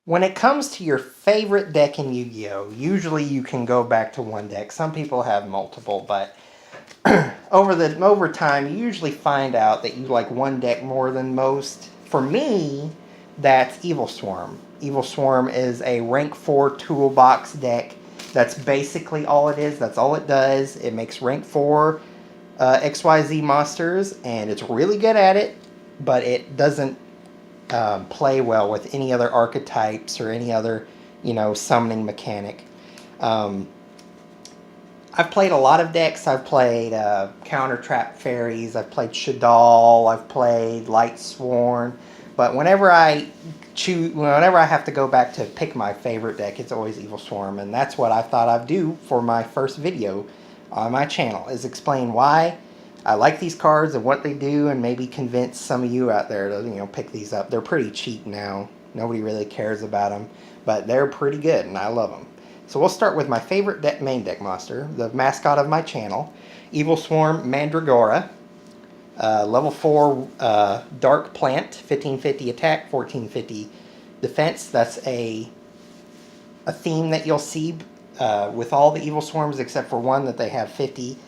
When it comes to your favorite deck in Yu-Gi-Oh, usually you can go back to one deck. Some people have multiple, but over time, you usually find out that you like one deck more than most. For me, that's Evilswarm. Evilswarm is a rank 4 toolbox deck. That's basically all it is. That's all it does. It makes rank 4 XYZ monsters, and it's really good at it, but it doesn't play well with any other archetypes or any other, summoning mechanic. I've played a lot of decks. I've played Counter Trap Fairies. I've played Shadal. I've played Light Sworn. But whenever I have to go back to pick my favorite deck, it's always Evilswarm, and that's what I thought I'd do for my first video on my channel, is explain why I like these cards and what they do, and maybe convince some of you out there to, pick these up. They're pretty cheap now. Nobody really cares about them, but they're pretty good, and I love them. So we'll start with my favorite main deck monster, the mascot of my channel, Evilswarm Mandragora. Level 4 Dark Plant, 1550 attack, 1450 defense. That's a theme that you'll see with all the Evilswarms except for one, that they have 50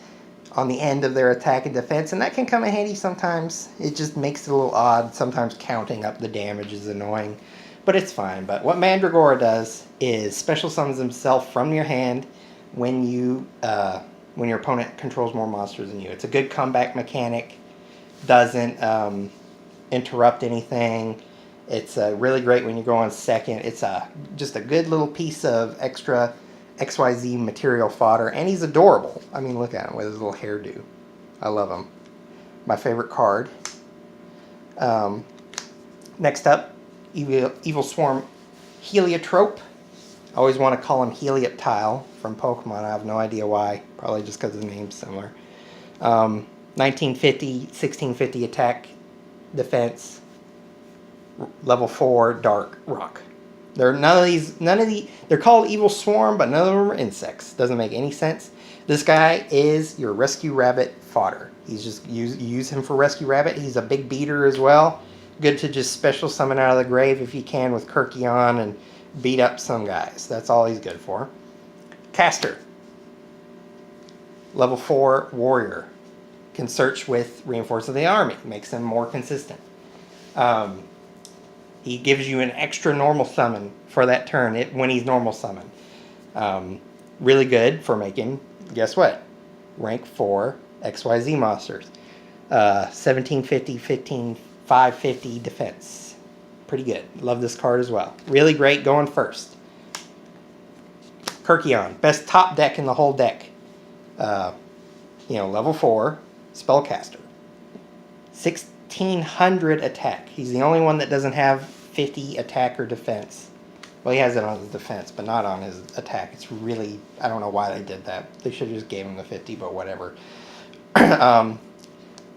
on the end of their attack and defense, and that can come in handy sometimes. It just makes it a little odd. Sometimes counting up the damage is annoying, but it's fine. But what Mandragora does is special summons himself from your hand when your opponent controls more monsters than you. It's a good comeback mechanic. Doesn't interrupt anything. It's really great when you go on second. It's just a good little piece of extra XYZ material fodder, and he's adorable. I mean, look at him with his little hairdo. I love him. My favorite card. Next up, Evilswarm Heliotrope. I always want to call him Helioptile from Pokemon. I have no idea why. Probably just because his name's similar. 1950, 1650 attack, defense, level 4 Dark Rock. They're they're called Evilswarm, but none of them are insects. Doesn't make any sense. This guy is your Rescue Rabbit fodder. He's just use him for Rescue Rabbit. He's a big beater as well. Good to just special summon out of the grave if you can with Kirkion and beat up some guys. That's all he's good for. Caster. Level 4 Warrior. Can search with Reinforce of the Army. Makes him more consistent. He gives you an extra normal summon for that turn when he's normal summon. Really good for making, guess what? Rank 4 XYZ monsters. 1750, 15, 550 defense. Pretty good. Love this card as well. Really great going first. Kirkion. Best top deck in the whole deck. Level 4 spellcaster. 1600 attack. He's the only one that doesn't have 50 attack or defense. Well, he has it on his defense, but not on his attack. It's really, I don't know why they did that. They should have just gave him the 50, but whatever.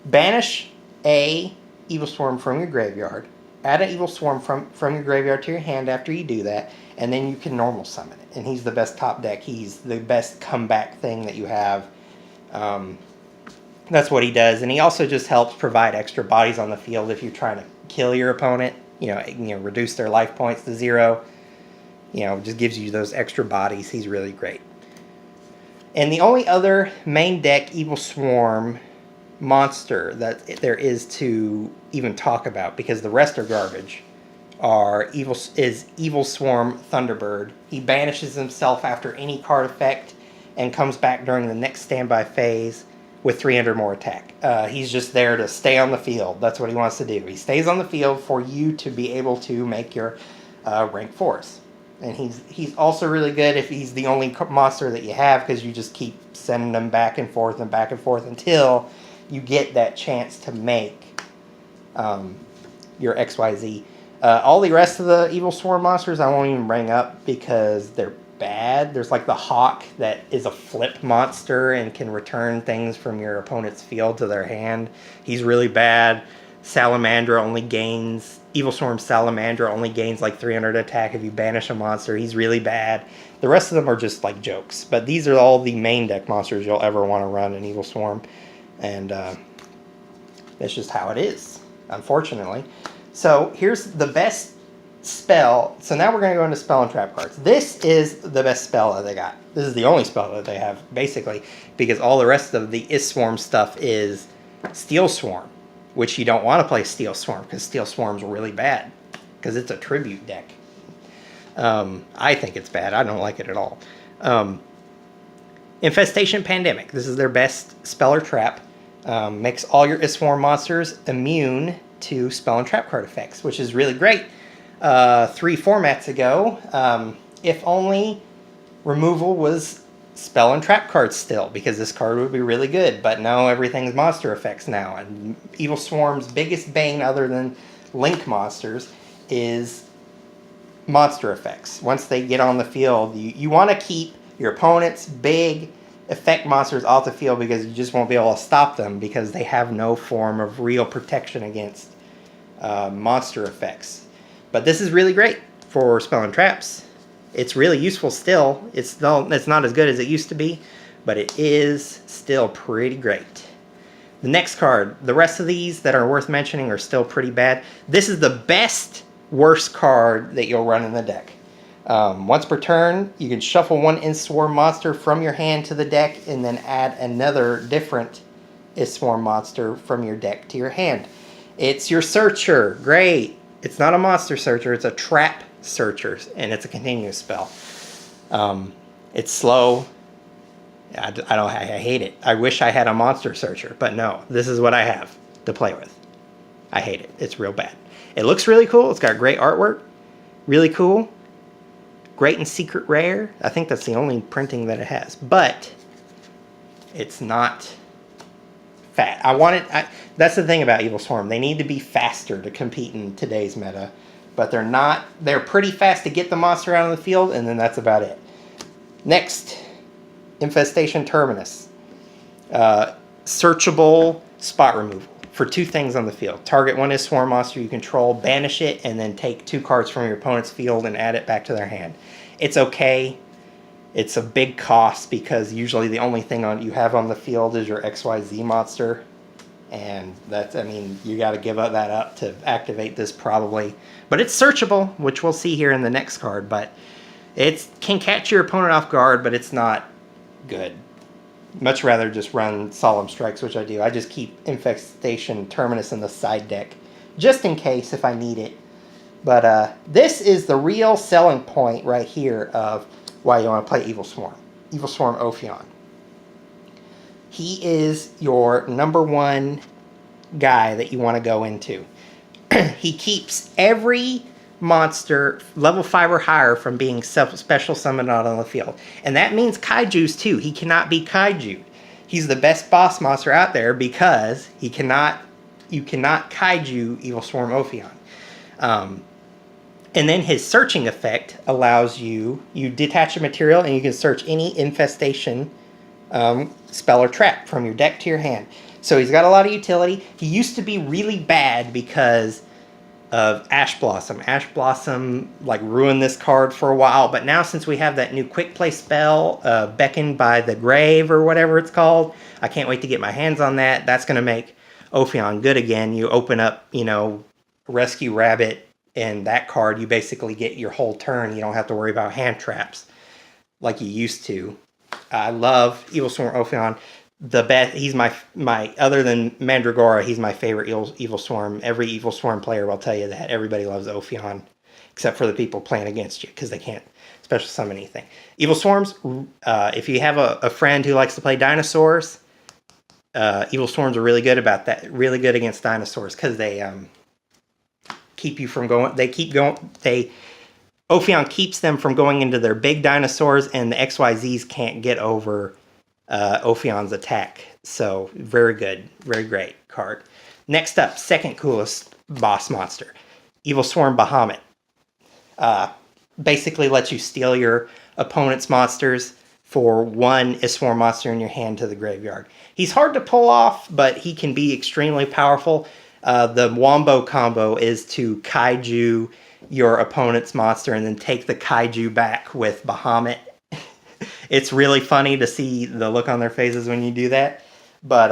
Banish a Evilswarm from your graveyard. Add an Evilswarm from your graveyard to your hand after you do that, and then you can normal summon it. And he's the best top deck. He's the best comeback thing that you have. That's what he does, and he also just helps provide extra bodies on the field if you're trying to kill your opponent. Reduce their life points to 0. Just gives you those extra bodies. He's really great. And the only other main deck Evilswarm monster that there is to even talk about, because the rest are garbage, is Evilswarm Thunderbird. He banishes himself after any card effect and comes back during the next standby phase with 300 more attack. He's just there to stay on the field. That's what he wants to do. He stays on the field for you to be able to make your rank 4s. And he's also really good if he's the only monster that you have, because you just keep sending them back and forth until you get that chance to make your XYZ. All the rest of the Evilswarm monsters I won't even bring up because they're bad. There's like the Hawk that is a flip monster and can return things from your opponent's field to their hand. He's really bad. Evilswarm Salamandra only gains like 300 attack if you banish a monster. He's really bad. The rest of them are just like jokes. But these are all the main deck monsters you'll ever want to run in Evilswarm. And that's just how it is, unfortunately. So here's the best spell. So now we're going to go into spell and trap cards. This is the best spell that they got. This is the only spell that they have, basically, because all the rest of the Evilswarm stuff is Steel Swarm, which you don't want to play Steel Swarm, because Steel Swarm's really bad, because it's a tribute deck. I think it's bad. I don't like it at all. Infestation Pandemic. This is their best spell or trap. Makes all your Evilswarm monsters immune to spell and trap card effects, which is really great. 3 formats ago, if only removal was spell and trap cards still, because this card would be really good, but no, everything's monster effects now, and Evilswarm's biggest bane, other than Link monsters, is monster effects. Once they get on the field, you want to keep your opponent's big effect monsters off the field, because you just won't be able to stop them, because they have no form of real protection against monster effects. But this is really great for spell and traps. It's really useful still. It's not as good as it used to be, but it is still pretty great. The next card, the rest of these that are worth mentioning are still pretty bad. This is the best worst card that you'll run in the deck. Once per turn, you can shuffle one Evilswarm monster from your hand to the deck, and then add another different Evilswarm monster from your deck to your hand. It's your Searcher. Great. It's not a monster searcher, it's a trap searcher, and it's a continuous spell. It's slow. I hate it. I wish I had a monster searcher, but no, this is what I have to play with. I hate it. It's real bad. It looks really cool. It's got great artwork. Really cool. Great and secret rare. I think that's the only printing that it has, but it's not fat. That's the thing about Evilswarm. They need to be faster to compete in today's meta, but they're not. They're pretty fast to get the monster out of the field, and then that's about it. Next, Infestation Terminus. Searchable spot removal for 2 things on the field. Target one Evilswarm monster you control, banish it, and then take 2 cards from your opponent's field and add it back to their hand. It's okay. It's a big cost, because usually the only thing you have on the field is your XYZ monster. And that's, I mean, you got to give that up to activate this probably. But it's searchable, which we'll see here in the next card. But it can catch your opponent off guard, but it's not good. Much rather just run Solemn Strikes, which I do. I just keep Infestation Terminus in the side deck, just in case if I need it. But this is the real selling point right here of why you want to play Evilswarm. Evilswarm OPHION. He is your #1 guy that you want to go into. He keeps every monster level 5 or higher from being special summoned out on the field. And that means kaijus too. He cannot be kaiju. He's the best boss monster out there, because you cannot kaiju Evilswarm OPHION. And then his searching effect allows you detach a material and you can search any infestation spell or trap from your deck to your hand. So he's got a lot of utility. He used to be really bad because of Ash Blossom. Ash Blossom like ruined this card for a while, but now since we have that new quick play spell, Beckoned by the Grave or whatever it's called, I can't wait to get my hands on that. That's going to make OPHION good again. You open up, Rescue Rabbit, and that card, you basically get your whole turn. You don't have to worry about hand traps like you used to. I love Evilswarm OPHION. The best. He's my other than Mandragora, he's my favorite Evilswarm. Every Evilswarm player will tell you that. Everybody loves OPHION, except for the people playing against you, because they can't special summon anything. Evilswarms, if you have a friend who likes to play dinosaurs, Evilswarms are really good about that. Really good against dinosaurs, because they keep you from going. OPHION keeps them from going into their big dinosaurs, and the XYZs can't get over OPHION's attack. So very good, very great card. Next up, second coolest boss monster, Evilswarm Bahamut. Basically lets you steal your opponent's monsters for 1 Evilswarm monster in your hand to the graveyard. He's hard to pull off, but he can be extremely powerful. The Wombo combo is to kaiju your opponent's monster and then take the kaiju back with Bahamut. It's really funny to see the look on their faces when you do that. But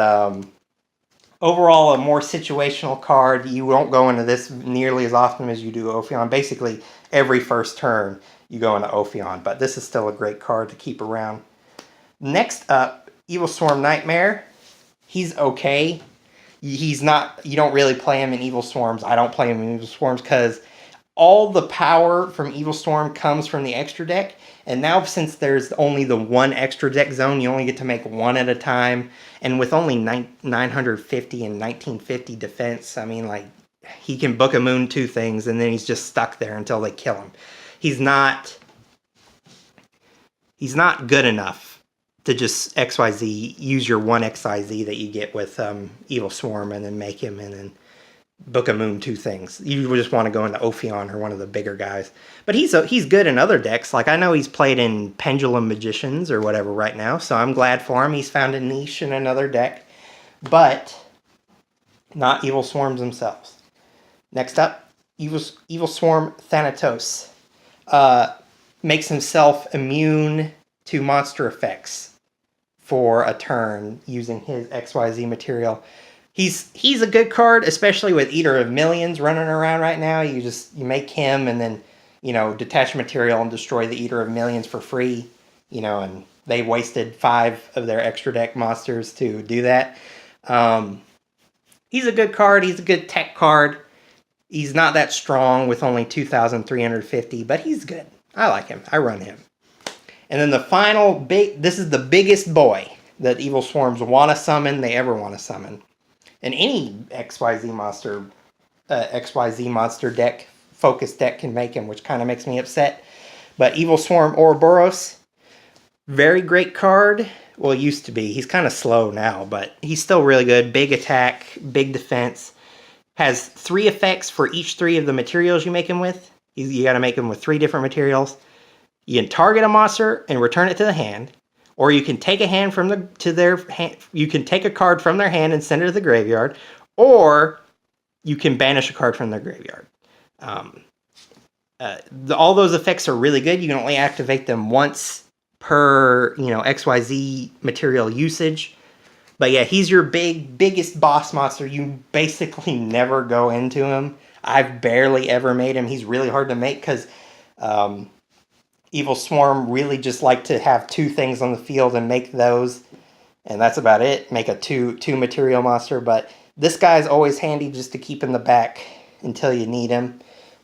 overall a more situational card. You won't go into this nearly as often as you do Ophion. Basically, every first turn you go into Ophion, but this is still a great card to keep around. Next up, Evilswarm Nightmare. He's okay. He's not, you don't really play him in Evilswarms. I don't play him in Evilswarms because all the power from Evilswarm comes from the extra deck. And now since there's only the one extra deck zone, you only get to make one at a time. And with only 950 and 1950 defense, I mean, like, he can book a moon 2 things and then he's just stuck there until they kill him. He's not good enough to just XYZ, use your one XYZ that you get with Evilswarm and then make him and then book a moon 2 things. You just want to go into Ophion or one of the bigger guys. But he's good in other decks. Like, I know he's played in Pendulum Magicians or whatever right now, so I'm glad for him. He's found a niche in another deck. But not Evilswarms themselves. Next up, Evilswarm Thanatos. Makes himself immune to monster effects for a turn using his XYZ material. He's a good card, especially with Eater of Millions running around right now. You make him and then, you know, detach material and destroy the Eater of Millions for free. You know, and they wasted 5 of their extra deck monsters to do that. He's a good card. He's a good tech card. He's not that strong with only 2,350, but he's good. I like him. I run him. And then the final this is the biggest boy that Evilswarms want to summon, they ever want to summon. And any XYZ monster deck, focus deck can make him, which kind of makes me upset. But Evilswarm Ouroboros, very great card. Well, it used to be. He's kind of slow now, but he's still really good. Big attack, big defense. Has 3 effects for each 3 of the materials you make him with. You got to make him with 3 different materials. You can target a monster and return it to the hand, or you can take a hand you can take a card from their hand and send it to the graveyard, or you can banish a card from their graveyard. All those effects are really good. You can only activate them once per, you know, XYZ material usage. But yeah, he's your biggest boss monster. You basically never go into him. I've barely ever made him. He's really hard to make because Evilswarm really just like to have 2 things on the field and make those. And that's about it. Make a 2 material monster. But this guy's always handy just to keep in the back until you need him.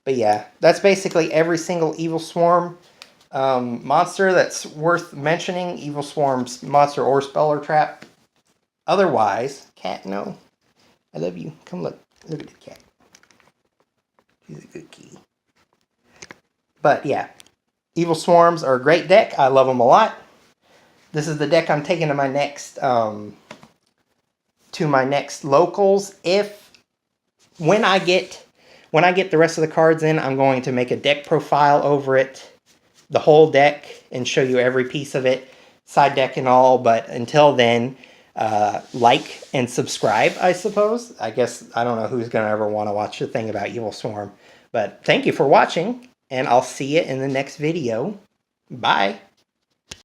But yeah, that's basically every single Evilswarm monster that's worth mentioning. Evilswarm's monster or spell or trap. Otherwise, cat, no. I love you. Come look. Look at the cat. He's a good kitty. But yeah, Evilswarms are a great deck. I love them a lot. This is the deck I'm taking to my next locals. When I get the rest of the cards in, I'm going to make a deck profile over it, the whole deck, and show you every piece of it, side deck and all. But until then, like and subscribe, I suppose. I guess I don't know who's going to ever want to watch the thing about Evilswarm. But thank you for watching, and I'll see you in the next video. Bye.